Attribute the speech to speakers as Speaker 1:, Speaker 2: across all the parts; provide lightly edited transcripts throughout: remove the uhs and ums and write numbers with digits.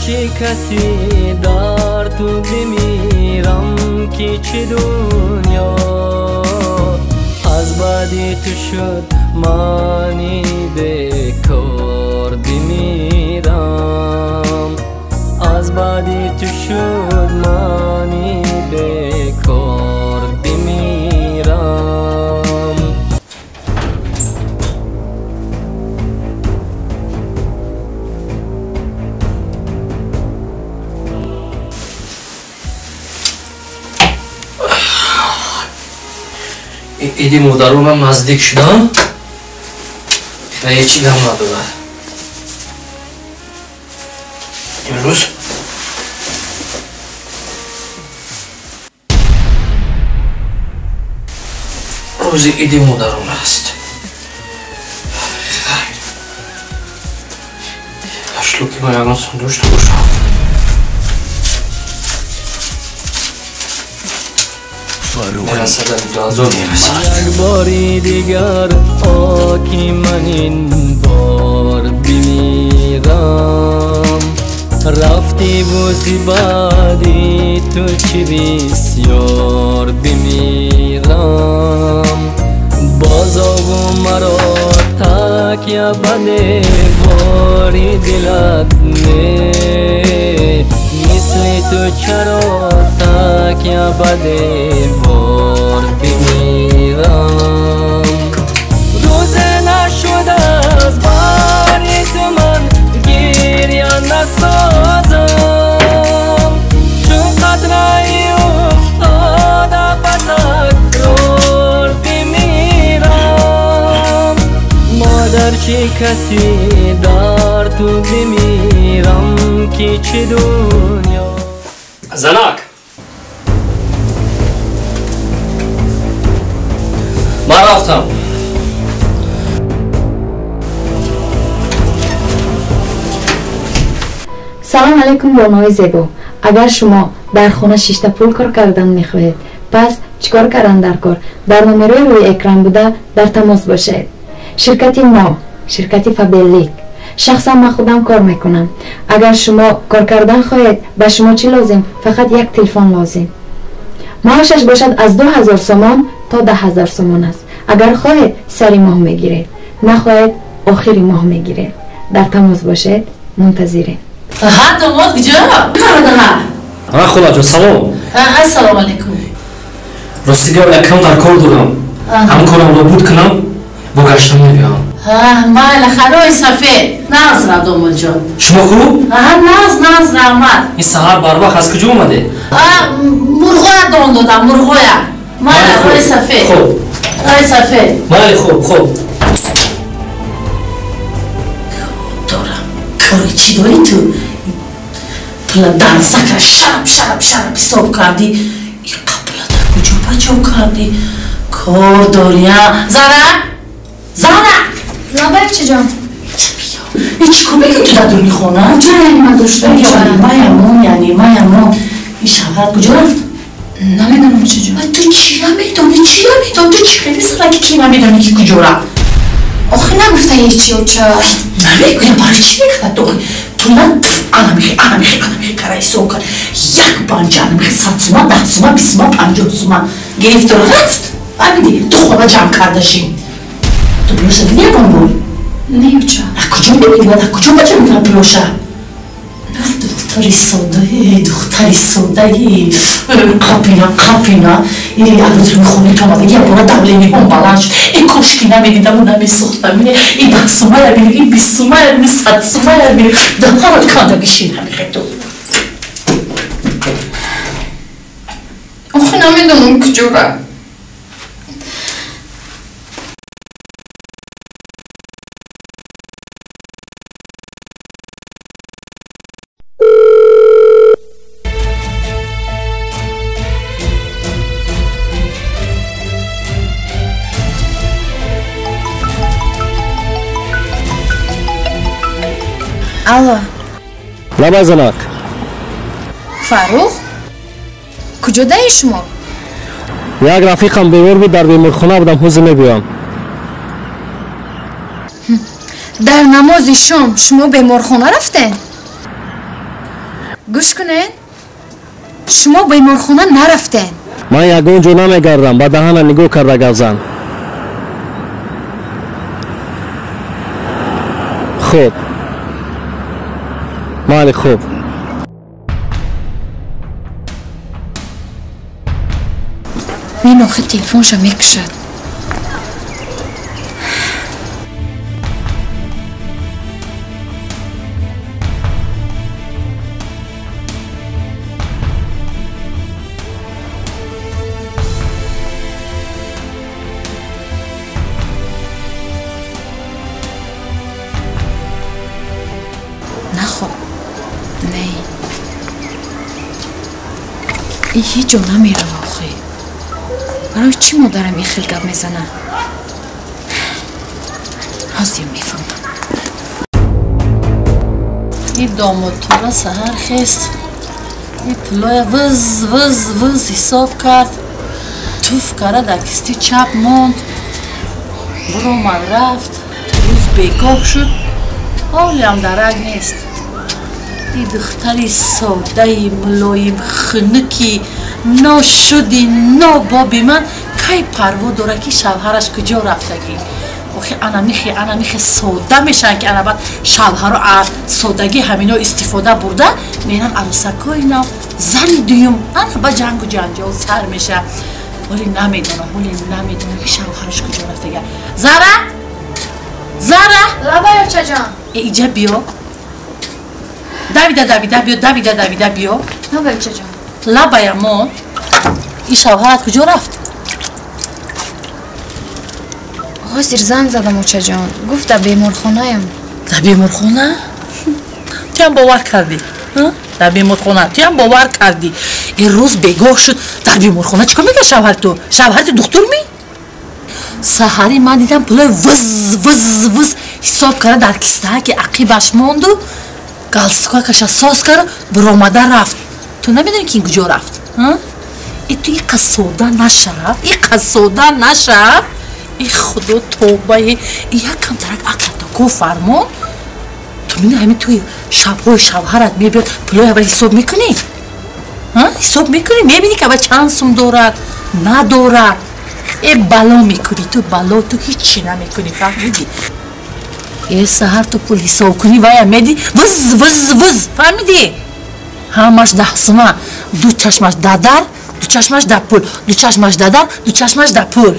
Speaker 1: چه کسی در تو بمیرم که چه دنیا از بعدی تو شد مانی بکار بمیرم از بعدی تو شد مانی بکار بمیرم
Speaker 2: ایدی مادرم هم نزدیک شدم و هیچی هم نداره امروز روز ایدی مادرم هست خیر اشلو که ما یکان سندوشت باشم
Speaker 1: یک باری دیگر آکی من این بار بمیرم رفتی بوزی بعدی تو چی بسیار بمیرم باز آگو مرا تکیه بده باری دلت نه مثل تو چرا تکیه بده بار بمیرم روز نشده از باری تو من گریه نسازم چون قطره‌ای افتاده به تکرار بمیرم مادر چه کسی در تو بمیرم که چه دنیا
Speaker 2: زنک من رفتم
Speaker 3: سلام علیکم بانوی زیبا. اگر شما در خانه شیشته پول کار کردن میخواهید پس چیکار کردن در کار در نمره روی اکران بوده در تماس باشید. شرکت ما شرکت فابلیک شخصا من خودم کار میکنم. اگر شما کار کردن خواهید به شما چی لازم؟ فقط یک تلفن لازم. معاشش باشد از 2000 سومان تا 10000 سومان است. اگر خواهید سری ماه میگیرید نخواهید آخری ماه میگیرید. در تماس باشید منتظرید.
Speaker 4: ها داماد کجا؟
Speaker 2: ها خدا جان سلام
Speaker 4: السلام علیکم
Speaker 2: راستی بیا یکم در کار دارم هم کارم رو بود کنم با گشتم میبیام
Speaker 4: مال خرای سفید ناز را داماد جان
Speaker 2: شما خوب؟
Speaker 4: ناز رحمت
Speaker 2: این سهر بر وقت از کجا اومده؟
Speaker 4: مرغویا دان دادم مرغویا مال خرای سفید
Speaker 2: خوب
Speaker 4: خرای سفید
Speaker 2: مال خوب
Speaker 4: دارم کاری چی داری تو؟ پلا در زکر شرب حساب کردی این قبلا در کجا بچه کردی کار داری ها زنه
Speaker 3: نباید چه جان؟
Speaker 4: این چی کار میگه تو در دونی خونه؟
Speaker 3: چرا یعنی من داشتم
Speaker 4: یعنی من این شوهرت کجا رفت؟
Speaker 3: نمیدونم چه جان
Speaker 4: تو چی نمیدونی تو چی خیلی سرکی کی نمیدونی که کجا رفت؟
Speaker 3: آخه نگفته هیچی و چه؟
Speaker 4: نمیگویم برای چی میگه تو نه انا میخی کرای سوکن یک بانجه انا میخی 100 سومان 10 سومان 20 سومان 50 سومان گرفت و رفت ببینی تو خونه جمع کردشیم تو پیوشه دیگه بانگول
Speaker 3: نه چه؟
Speaker 4: کجا میبینی کجا بچه میکنه پیوشه دختری سودایی قاپینا این البته میخونی تو آمده یه بارا دولینی هم بلند شد این کشکی نمیدیدم و نمیسوختم این 10 سومه رو بینی این 20 سومه رو بینی 100 سومه رو بینی دهارت کنده بشین همیخه تو
Speaker 3: آخه نمیدونم کجا رفت الو
Speaker 2: لبا زنک
Speaker 3: فاروق کجا داری شما؟
Speaker 2: یک رفیقم بیمار بود در بیمارخانه بودم حوض میبیام
Speaker 3: در نماز شام شما بیمارخانه رفتین؟ گوش کنین شما بیمارخانه نرفتین.
Speaker 5: من یگان جو نمیگردم با دهنم نگاه کرده گزن. خوب مالی خوب
Speaker 3: این آخه تلفنشو میکشد. این هیچ جا نمیره آخه. برای چی مادرم این خیلی گپ میزنه؟ حاضیم میفهمم.
Speaker 4: این داماد تو را سهر خیست این پلای وز وز وز حساب کرد توف کرد در کستی چپ موند برو من رفت روز بیگاه شد حالی هم درک نیست. این دختری ساده ملایم خنکی ناشدی نابابی من کی پروا داره که شوهرش کجا رفتگی. آخه انا میخی ساده میشن که انا بعد شوهر رو از سادگی همینا استفاده برده میرن عروسکای نو زن دویم انا با جنگ و جنجال سر میشه. ولی نمیدونم که شوهرش کجا رفتگی. زهره
Speaker 3: لابا چه جان
Speaker 4: اینجا بیا. دویده بیا.
Speaker 3: نه بچه جان.
Speaker 4: لبایمون این شوهرت کجا رفت؟
Speaker 3: حاضر زنگ زدم اوچه جان گفت در بیمارخانه ام.
Speaker 4: در بیمارخانه؟ تو هم باور کردی؟ در بیمارخانه تو هم باور کردی این روز بگاه شد در بیمارخانه چیکار میگه شوهر تو؟ شوهرت دکتر می؟ سحری من دیدم پلای وز وز وز حساب کرده در کسته که عقیبش موند و گلسکای کش ساز کرد برآمده رفت. تو نمیدونی که این کجا رفت؟ ای تو این قصوده نشرف ای خدا توبه ای یکم درک عقلتا کو فرمان. تو میدونی همین توی شبهای شوهرت میبید پلای اول حساب میکنی؟ حساب میکنی میبینی که اول چند سوم دارد ندارد. ای بلا میکنی تو هیچی نمیکنی فهمیدی؟ یه سهر تو پول حساب کنی و یا میدی وز فهمیدی؟ همش 10 سومه دو چشمش دادر دو چشمش در پول دو چشمش دادر دو چشمش در پول.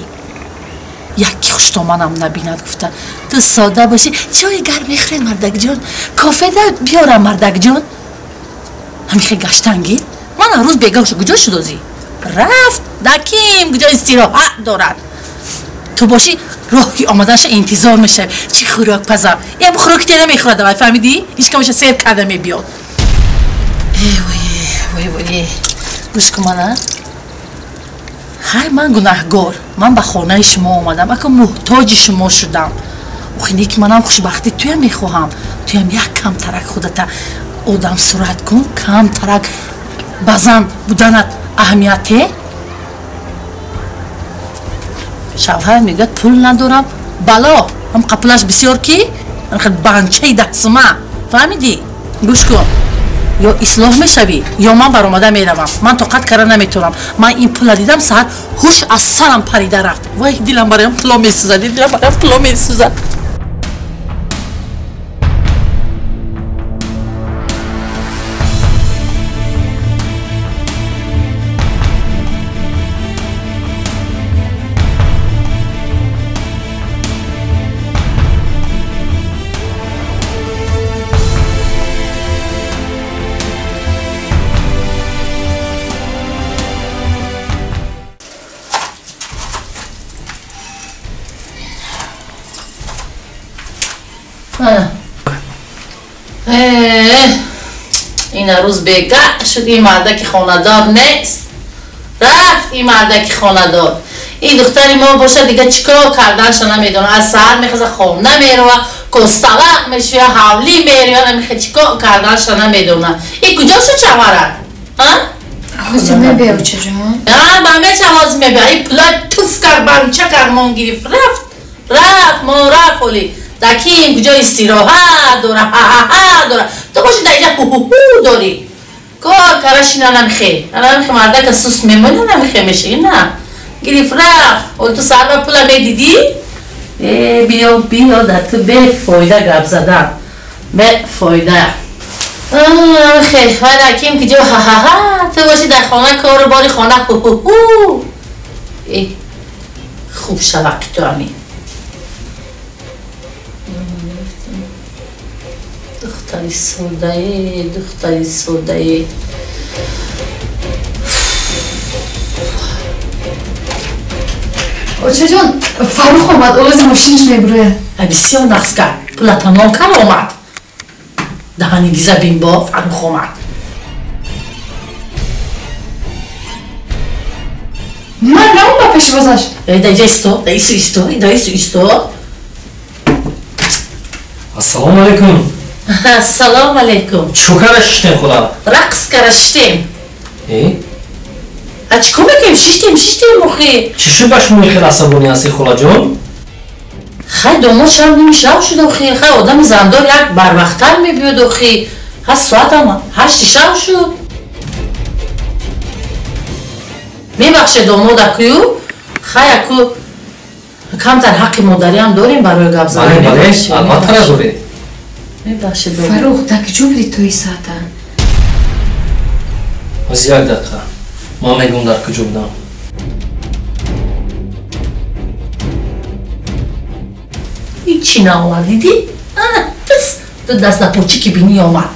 Speaker 4: یکی خوشتومنم نبیند گفتن تو ساده باشی چای گرم میخورید مردک جان کافه ده بیارم مردک جان. همین خیلی گشتنگی من روز بگاوشو کجا شدازی رفت دکیم کجا استراحت دارد. تو باشی راهی آمدنش انتظار میشه چی خوراک پزم یه خوراک دیگه نمیخورد فهمیدی؟ هیچ کمش سیب کرده میبیاد. وای گوش کن منه های من گناهگار من به خانه شما آمدم اکا محتاج شما شدم. خیلی که منم خوشبختی توی میخواهم توی هم یک کم ترک خودت آدم صورت کن کم ترک بزن بودنت اهمیته. شوهر میگه پول ندارم بلا هم قبلش بسیار کی خیلی بانچه 10 سومه فهمیدی؟ گوش کن یا اصلاح میشوی یا من برآمده میروم. من طاقت کردن نمیتونم. من این پول دیدم ساعت هوش از سرم پریده رفت. وای دلم برایم پلا میسوزد این روز بگه شد این مردک خاندار نیست رفت این مردک خاندار. این دختری ما باشه دیگه چیکار کردنش نمیدونه از سهر میخواد خونه میره کستلق میشه حولی میره نمیخواد چیکار کردنش نمیدونه. این کجا شد شوهرت؟
Speaker 3: حاضر میبیه چه جان؟
Speaker 4: با همه چه حاضر میبیه این پلای توف کرد بانچه کرد من گریف رفت ولی دکیم کجا استراحت داره تو باشی در اینجا داری کارش اینا نمیخه مرده که سوست میمونه نمیخه میشه نه گریف رفت اول تو سر و پولا میدیدی بیا در تو به فایده گرب زدم به فایده نمیخه باید حکیم که جو ها ها ها تو باشی در خانه کار باری خانه هو هو هو خوب شوق تو همی دختری سودایی
Speaker 3: اوچه جان فروخ آمد اوز ماشینش میبروه
Speaker 4: بسیار نقص کرد پولا تمام کم آمد دهانی گیزه بین با فروخ آمد
Speaker 3: من نمون با پیش بازش
Speaker 4: اینجا ایستو
Speaker 2: السلام علیکم
Speaker 4: السلام علیکم
Speaker 2: چوکرش شتیم خدا
Speaker 4: رقص کرشتیم
Speaker 2: ای؟
Speaker 4: چی میکنیم شیشتیم مخی
Speaker 2: چی باش خیلی عصبانی هستی خلا جان؟
Speaker 4: خیلی دومو چرا نمیشه شد خیلی آدم زندار یک بروقتر میبید خیلی هست ساعت هم 8 شب شد میبخشه دومو دکیو خیلی اکو کمتر حق مادری هم داریم برای گپ زدن
Speaker 2: بله البته نداره
Speaker 4: میبخشه دومو
Speaker 3: فروخ دک جو بری توی ساعتا
Speaker 2: از یک دقیقه ما میگم در کجا بودم
Speaker 4: هیچی نامد دیدی؟ بس تو دست نپرچی که بینی آمد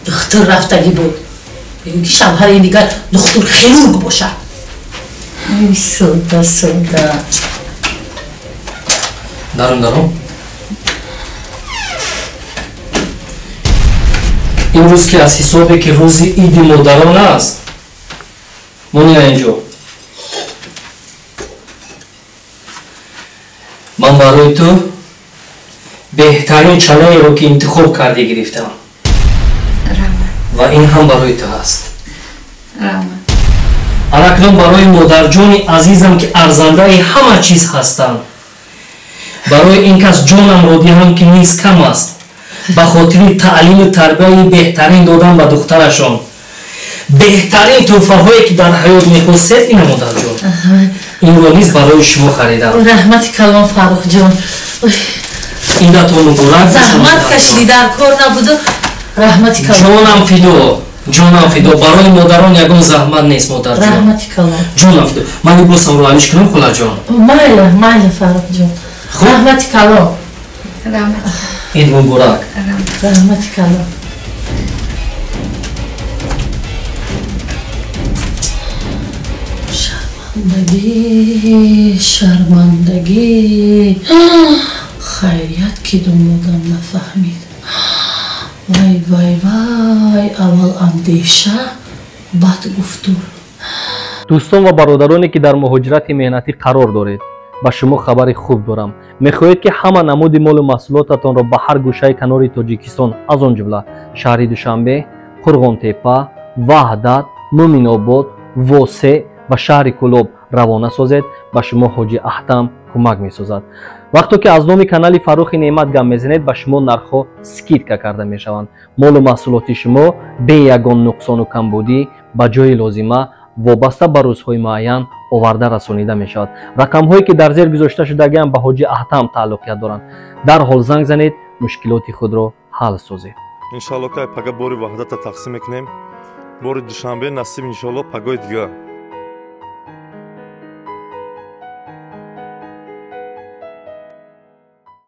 Speaker 4: دختر رفتگی بود بگو که شمهر این دیگر دختر خیلوگ باشد ای سودا
Speaker 2: دارم این روز که از حسابه که روزی ایدی مادران است مونی اینجا من برای تو بهترین چانه رو که انتخاب کرده گرفتم و این هم برای تو هست اکنون برای مادر جان عزیزم که ارزنده همه چیز هستند برای این کس جانم رو دهم که نیز کم است به خاطر تعلیم و تربیت بهترین دادن به دخترشان بهترین تحفه هایی که در حیات میخواستید این مادر جان این رو نیز برای شما خریدم
Speaker 4: رحمت کلام فاروق جان
Speaker 2: این داتون مبارک
Speaker 4: زحمت کشیدی در کار نبود رحمت کلام
Speaker 2: جانم فیدو برای مادران یگان زحمت نیست مادر جان
Speaker 4: رحمت کلام
Speaker 2: جانم فیدو من می‌پرسم رو علیش کنم خلا جان
Speaker 4: مایل فاروق جان رحمت کلام
Speaker 2: این مبارک
Speaker 4: رحمت کلام شرمندگی خیریت که دومودم نفهمید وای اول اندیشه بعد گفتور
Speaker 5: دوستان و برادرانی که در مهاجرت مهنتی قرار دارید با شما خبر خوب دارم میخواهید که همه نمود مال و محصولاتتان را به هر گوشه کنار تاجیکستان از آن جمله شهر دوشنبه، قرغان تپه، وحدت، مومن آباد، واسه و شهر کلوب روانه سازید به شما حاجی احتم کمک میسازد وقتی که از نام کانال فاروق نعمت گپ میزنید به شما نرخ‌ها سکیدکا کرده میشوند مال و محصولات شما به یگان نقصان و کمبودی به جای لازمه وابسته به روزهای معین آورده رسانیده می شود. رقم هایی که در زیر گذاشته شده به حاجی احتم تعلقیت دارند. در حال زنگ زنید مشکلات خود را حل سازید.
Speaker 6: انشالله که پگاه باری وحدت تقسیم کنیم باری دوشنبه نصیب انشالله پگاه دیگه